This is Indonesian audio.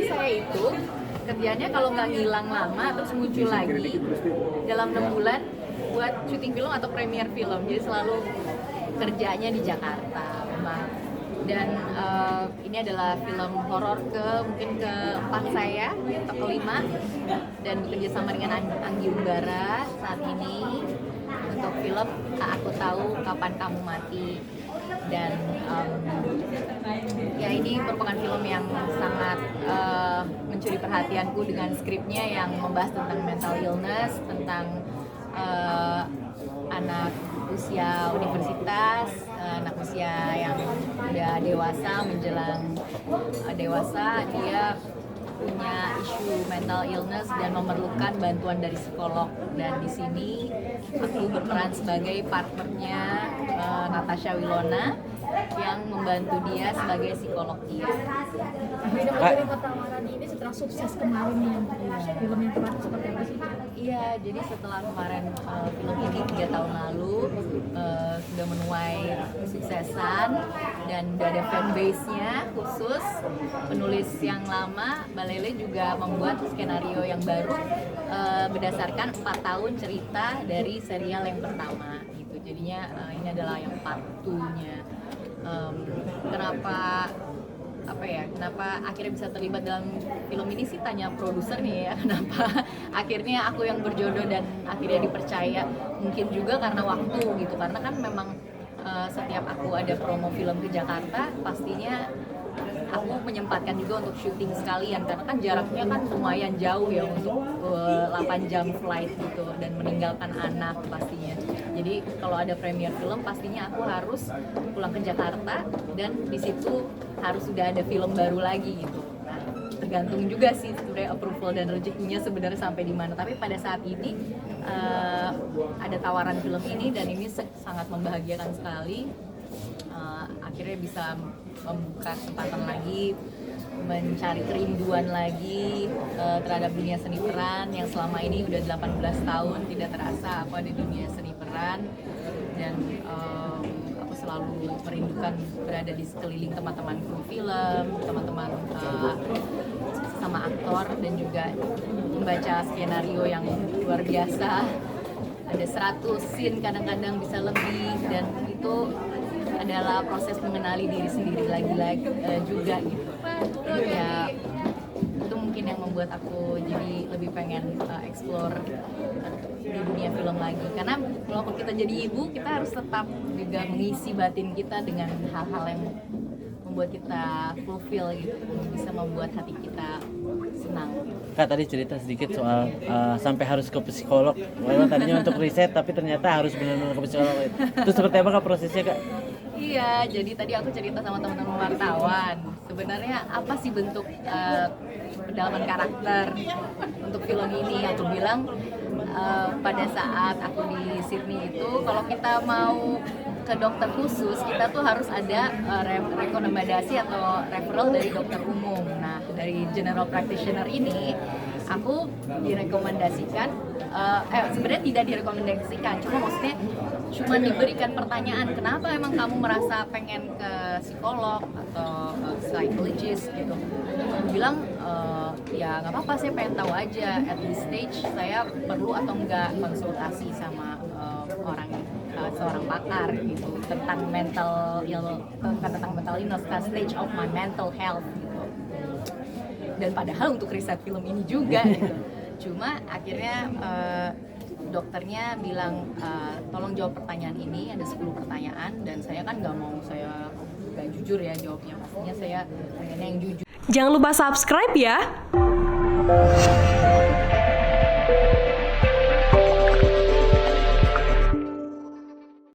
saya itu kerjanya kalau nggak ngilang lama terus muncul lagi dalam 6 bulan buat syuting film atau premier film. Jadi selalu kerjanya di Jakarta memang. Dan ini adalah film horor mungkin keempat saya atau kelima, dan bekerja sama dengan Anggi Umbara saat ini untuk film Aku Tahu Kapan Kamu Mati. Dan ya ini merupakan film yang sangat mencuri perhatianku dengan skripnya yang membahas tentang mental illness, tentang anak usia universitas, anak usia yang udah dewasa menjelang dewasa, dia punya isu mental illness dan memerlukan bantuan dari psikolog. Dan di sini aku berperan sebagai partnernya Natasha Wilona yang membantu dia sebagai psikolog dia. Dari tawaran ini setelah sukses kemarin nih film yang kemarin seperti apa sih? Iya, jadi setelah kemarin film ini 3 tahun lalu sudah menuai kesuksesan dan udah ada fanbase-nya khusus, penulis yang lama Balele juga membuat skenario yang baru berdasarkan 4 tahun cerita dari serial yang pertama gitu. Jadinya ini adalah yang part 2-nya. Kenapa akhirnya bisa terlibat dalam film ini sih, tanya produser nih ya, kenapa akhirnya aku yang berjodoh dan akhirnya dipercaya. Mungkin juga karena waktu gitu, karena kan memang setiap aku ada promo film ke Jakarta pastinya aku menyempatkan juga untuk syuting sekalian, karena kan jaraknya kan lumayan jauh ya untuk 8 jam flight gitu dan meninggalkan anak pastinya. Jadi kalau ada premier film pastinya aku harus pulang ke Jakarta dan di situ harus sudah ada film baru lagi gitu. Nah, tergantung juga sih sebenarnya approval dan rezekinya sebenarnya sampai di mana. Tapi pada saat ini ada tawaran film ini dan ini sangat membahagiakan sekali. Akhirnya bisa membuka kesempatan lagi, mencari kerinduan lagi terhadap dunia seni peran yang selama ini udah 18 tahun tidak terasa aku ada di dunia seni peran. Dan aku selalu merindukan berada di sekeliling teman-teman kru film, teman-teman sama aktor, dan juga membaca skenario yang luar biasa. Ada 100 scene, kadang-kadang bisa lebih, dan itu adalah proses mengenali diri sendiri lagi juga gitu. Ya itu mungkin yang membuat aku jadi lebih pengen explore di dunia film lagi, karena walaupun kita jadi ibu, kita harus tetap juga mengisi batin kita dengan hal-hal yang membuat kita fulfill gitu, bisa membuat hati kita senang. Kak tadi cerita sedikit soal sampai harus ke psikolog. Memang tadinya untuk riset tapi ternyata harus benar-benar ke psikolog. Itu seperti apa Kak prosesnya Kak? Iya, jadi tadi aku cerita sama teman-teman wartawan. Sebenarnya apa sih bentuk pendalaman karakter untuk film ini? Aku bilang pada saat aku di Sydney itu, kalau kita mau ke dokter khusus, kita tuh harus ada rekomendasi atau referral dari dokter umum. Nah, dari general practitioner ini, aku direkomendasikan, sebenarnya tidak direkomendasikan, cuma diberikan pertanyaan, kenapa emang kamu merasa pengen ke psikolog atau psychologist gitu. Aku bilang, ya nggak apa-apa, saya pengen tahu aja at this stage saya perlu atau enggak konsultasi sama seorang pakar gitu tentang mental illness, stage of my mental health gitu. Dan padahal untuk riset film ini juga gitu. Cuma akhirnya dokternya bilang, tolong jawab pertanyaan ini, ada 10 pertanyaan, dan saya kan nggak jujur ya jawabnya, pastinya saya pengennya yang jujur. Jangan lupa subscribe ya.